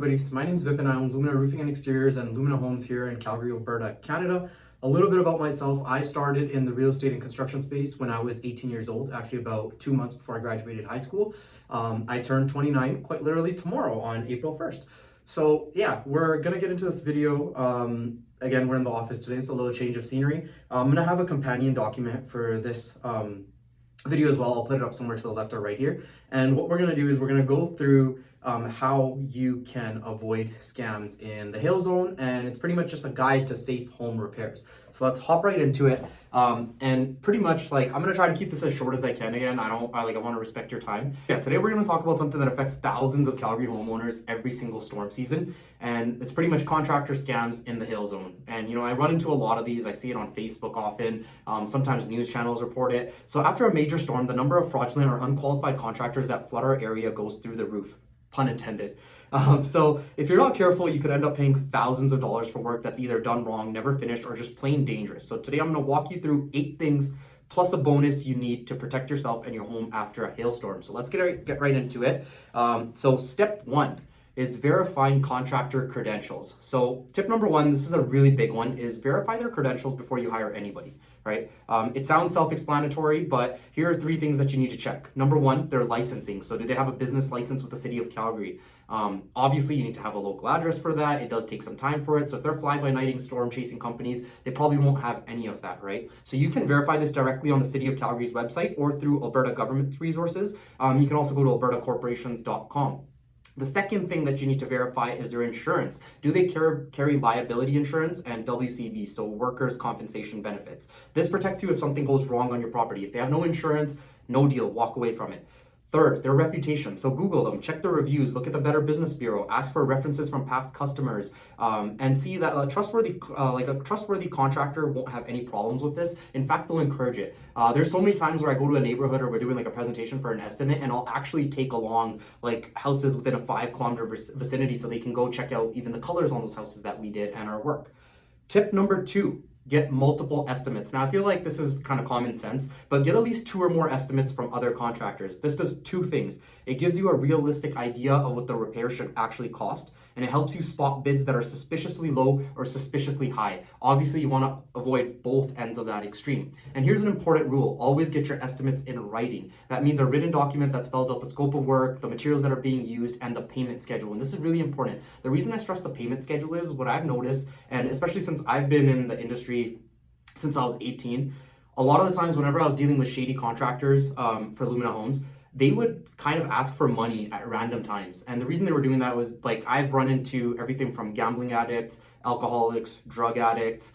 Everybody, so my name is Vipin. I own Lumina Roofing and Exteriors and Lumina Homes here in Calgary, Alberta, Canada. A little bit about myself. I started in the real estate and construction space when I was 18 years old, actually about 2 months before I graduated high school. I turned 29 quite literally tomorrow on April 1st. So yeah, we're gonna get into this video. Again, we're in the office today, so a little change of scenery. I'm gonna have a companion document for this video as well. I'll put it up somewhere to the left or right here. And what we're gonna do is we're gonna go through how you can avoid scams in the hail zone, and it's pretty much just a guide to safe home repairs. So let's hop right into it. And pretty much I'm gonna try to keep this as short as I can. Again, I want to respect your time. Yeah, today we're gonna talk about something that affects thousands of Calgary homeowners every single storm season, and it's pretty much contractor scams in the hail zone. And I run into a lot of these. I see it on Facebook often. Sometimes news channels report it. So after a major storm, the number of fraudulent or unqualified contractors that flood our area goes through the roof. Pun intended. So if you're not careful, you could end up paying thousands of dollars for work that's either done wrong, never finished, or just plain dangerous. So today I'm going to walk you through 8 things plus a bonus you need to protect yourself and your home after a hailstorm. So let's get right into it. So step 1 is verifying contractor credentials. So tip number 1, this is a really big one, is verify their credentials before you hire anybody, right? It sounds self-explanatory, but here are 3 things that you need to check. Number 1, their licensing. So do they have a business license with the city of Calgary? Obviously, you need to have a local address for that. It does take some time for it. So if they're fly-by-nighting, storm-chasing companies, they probably won't have any of that, right? So you can verify this directly on the City of Calgary's website or through Alberta government resources. You can also go to albertacorporations.com. The second thing that you need to verify is their insurance. Do they carry liability insurance and WCB, so workers' compensation benefits? This protects you if something goes wrong on your property. If they have no insurance, no deal, walk away from it. Third, their reputation. So Google them, check their reviews, look at the Better Business Bureau, ask for references from past customers, and see that a trustworthy contractor won't have any problems with this. In fact, they'll encourage it. There's so many times where I go to a neighborhood or we're doing a presentation for an estimate, and I'll actually take along houses within a 5-kilometer vicinity so they can go check out even the colors on those houses that we did and our work. Tip number 2. Get multiple estimates. Now, I feel like this is kind of common sense, but get at least 2 or more estimates from other contractors. This does 2 things. It gives you a realistic idea of what the repair should actually cost, and it helps you spot bids that are suspiciously low or suspiciously high. Obviously, you want to avoid both ends of that extreme. And here's an important rule. Always get your estimates in writing. That means a written document that spells out the scope of work, the materials that are being used, and the payment schedule. And this is really important. The reason I stress the payment schedule is what I've noticed, and especially since I've been in the industry since I was 18, a lot of the times whenever I was dealing with shady contractors for Lumina Homes, they would kind of ask for money at random times. And the reason they were doing that was I've run into everything from gambling addicts, alcoholics, drug addicts,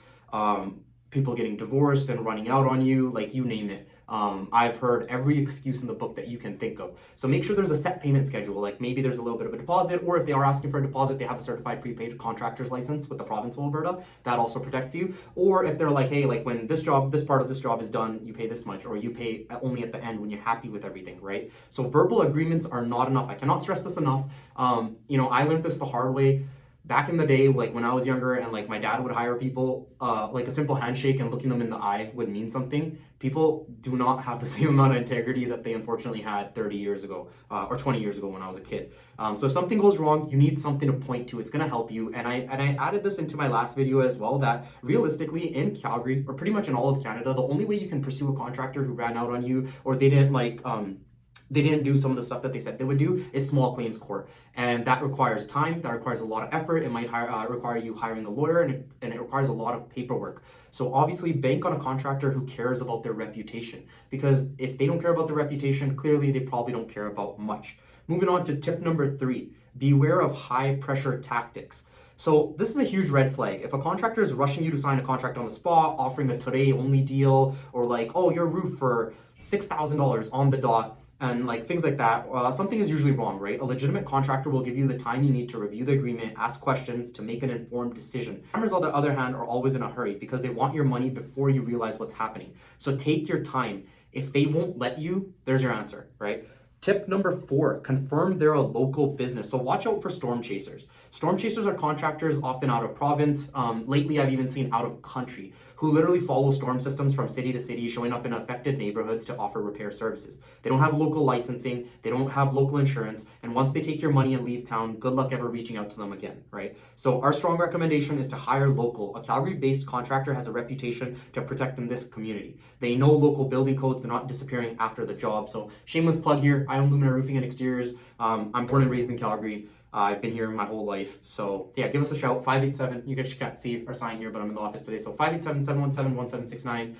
people getting divorced and running out on you, you name it. I've heard every excuse in the book that you can think of. So make sure there's a set payment schedule, maybe there's a little bit of a deposit, or if they are asking for a deposit, they have a certified prepaid contractor's license with the province of Alberta. That also protects you. Or if they're hey, when this part of this job is done, you pay this much, or you pay only at the end when you're happy with everything, right? So verbal agreements are not enough. I cannot stress this enough. I learned this the hard way. Back in the day, when I was younger and my dad would hire people, a simple handshake and looking them in the eye would mean something. People do not have the same amount of integrity that they unfortunately had 30 years ago or 20 years ago when I was a kid. So if something goes wrong, you need something to point to. It's going to help you. And I added this into my last video as well, that realistically in Calgary, or pretty much in all of Canada, the only way you can pursue a contractor who ran out on you, or they didn't do some of the stuff that they said they would do, is small claims court. And that requires time, that requires a lot of effort. It might require you hiring a lawyer, and it requires a lot of paperwork. So obviously bank on a contractor who cares about their reputation, because if they don't care about their reputation, clearly they probably don't care about much. Moving on to tip number 3, beware of high pressure tactics. So this is a huge red flag. If a contractor is rushing you to sign a contract on the spot, offering a today only deal, or oh, your roof for $6,000 on the dot, and things like that, something is usually wrong, right? A legitimate contractor will give you the time you need to review the agreement, ask questions to make an informed decision. Scammers, on the other hand, are always in a hurry because they want your money before you realize what's happening. So take your time. If they won't let you, there's your answer, right? Tip number 4, confirm they're a local business. So watch out for storm chasers. Storm chasers are contractors often out of province. Lately, I've even seen out of country who literally follow storm systems from city to city, showing up in affected neighborhoods to offer repair services. They don't have local licensing, they don't have local insurance, and once they take your money and leave town, good luck ever reaching out to them again, right? So our strong recommendation is to hire local. A Calgary-based contractor has a reputation to protect in this community. They know local building codes, they're not disappearing after the job. So shameless plug here, I own Lumina Roofing and Exteriors. I'm born and raised in Calgary. I've been here my whole life. So yeah, give us a shout, 587. You guys can't see our sign here, but I'm in the office today. So 587-717-1769.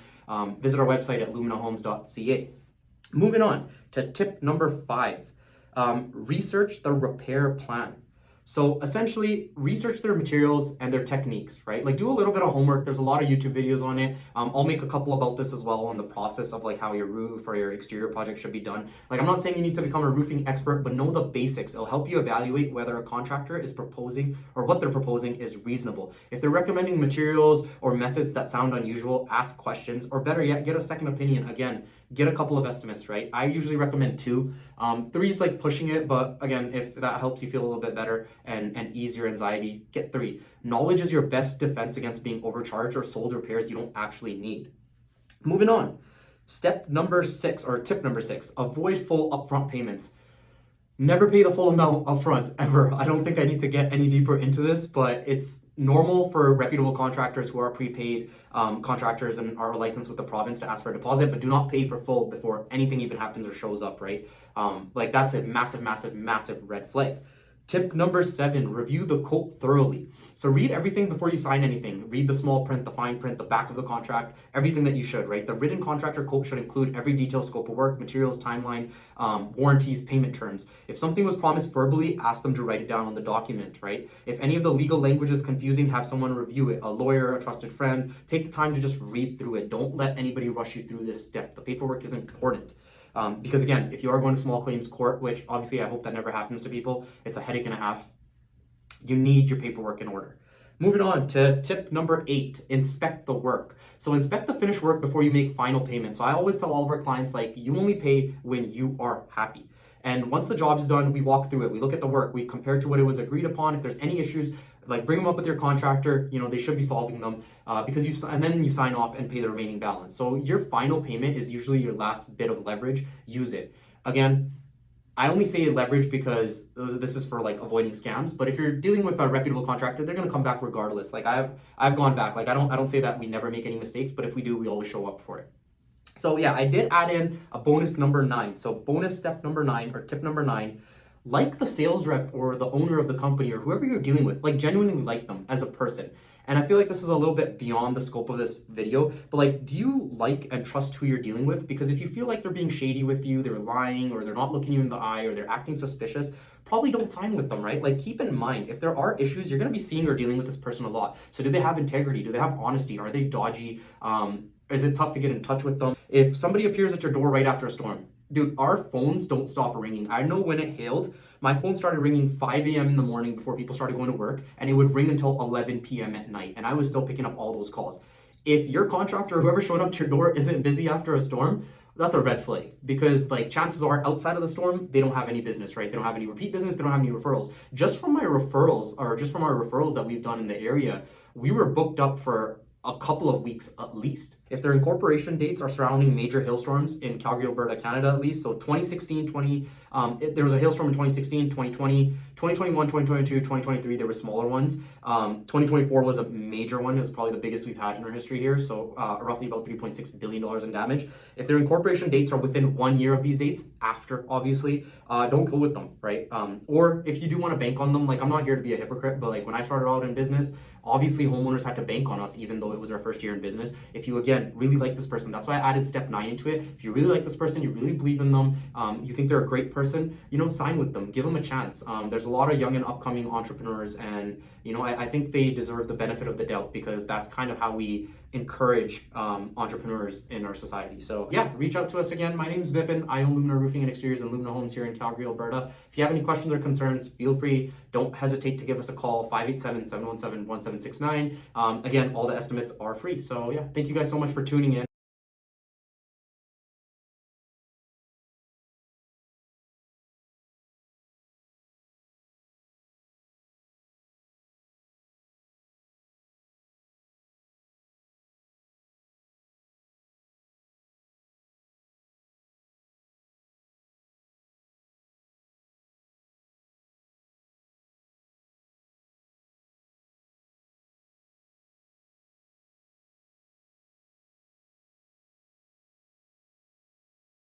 Visit our website at luminahomes.ca. Moving on to tip number 5, research the repair plan. So essentially, research their materials and their techniques, right? Like do a little bit of homework. There's a lot of YouTube videos on it. I'll make a couple about this as well on the process of like how your roof or your exterior project should be done. Like I'm not saying you need to become a roofing expert, but know the basics. It'll help you evaluate whether a contractor is proposing or what they're proposing is reasonable. If they're recommending materials or methods that sound unusual, ask questions, or better yet, get a second opinion. Again, get a couple of estimates, right? I usually recommend 2. 3 is like pushing it, but again, if that helps you feel a little bit better and ease your anxiety, get 3. Knowledge is your best defense against being overcharged or sold repairs you don't actually need. Moving on, tip number 6, avoid full upfront payments. Never pay the full amount upfront, ever. I don't think I need to get any deeper into this, but it's normal for reputable contractors who are prepaid contractors and are licensed with the province to ask for a deposit, but do not pay for full before anything even happens or shows up, right? Like that's a massive red flag. Tip number 7, review the quote thoroughly. So read everything before you sign anything. Read the small print, the fine print, the back of the contract, everything that you should, right? The written contractor quote should include every detailed scope of work, materials, timeline, warranties, payment terms. If something was promised verbally, ask them to write it down on the document, right? If any of the legal language is confusing, have someone review it, a lawyer, a trusted friend. Take the time to just read through it. Don't let anybody rush you through this step. The paperwork is important. Because again, if you are going to small claims court, which obviously I hope that never happens to people, it's a headache and a half, you need your paperwork in order. Moving on to tip number 8, inspect the work. So inspect the finished work before you make final payment. So I always tell all of our clients, like, you only pay when you are happy. And once the job is done, we walk through it. We look at the work. We compare to what it was agreed upon. If there's any issues, like bring them up with your contractor. You know, they should be solving them and then you sign off and pay the remaining balance. So your final payment is usually your last bit of leverage. Use it. Again, I only say leverage because this is for like avoiding scams. But if you're dealing with a reputable contractor, they're gonna come back regardless. Like I've gone back. Like I don't say that we never make any mistakes, but if we do, we always show up for it. So yeah, I did add in a bonus number 9. So bonus step number 9 or tip number 9, like the sales rep or the owner of the company or whoever you're dealing with, like genuinely like them as a person. And I feel like this is a little bit beyond the scope of this video, but like, do you like and trust who you're dealing with? Because if you feel like they're being shady with you, they're lying, or they're not looking you in the eye, or they're acting suspicious, probably don't sign with them, right? Like keep in mind, if there are issues, you're gonna be seeing or dealing with this person a lot. So do they have integrity? Do they have honesty? Are they dodgy? Is it tough to get in touch with them? If somebody appears at your door right after a storm, dude, our phones don't stop ringing. I know when it hailed, my phone started ringing 5 a.m. in the morning before people started going to work, and it would ring until 11 p.m. at night, and I was still picking up all those calls. If your contractor or whoever showed up to your door isn't busy after a storm, that's a red flag, because like chances are outside of the storm, they don't have any business, right? They don't have any repeat business, they don't have any referrals. Just from our referrals that we've done in the area, we were booked up for a couple of weeks at least. If their incorporation dates are surrounding major hailstorms in Calgary, Alberta, Canada at least, so 2016, there was a hailstorm in 2016, 2020, 2021, 2022, 2023, there were smaller ones. 2024 was a major one. It was probably the biggest we've had in our history here, so roughly about $3.6 billion in damage. If their incorporation dates are within 1 year of these dates, after obviously, don't go with them, right? Or if you do want to bank on them, like I'm not here to be a hypocrite, but like when I started out in business, obviously homeowners had to bank on us even though it was our first year in business. If you, again, really like this person, that's why I added step 9 into it. If you really like this person, you really believe in them, you think they're a great person, you know, sign with them, give them a chance. There's a lot of young and upcoming entrepreneurs, and you know, I think they deserve the benefit of the doubt, because that's kind of how we encourage entrepreneurs in our society. So yeah, reach out to us again. My name is Vipin. I own Lumina Roofing and Exteriors and Lumina Homes here in Calgary, Alberta. If you have any questions or concerns, feel free. Don't hesitate to give us a call, 587-717-1769. Again, all the estimates are free. So yeah, thank you guys so much for tuning in.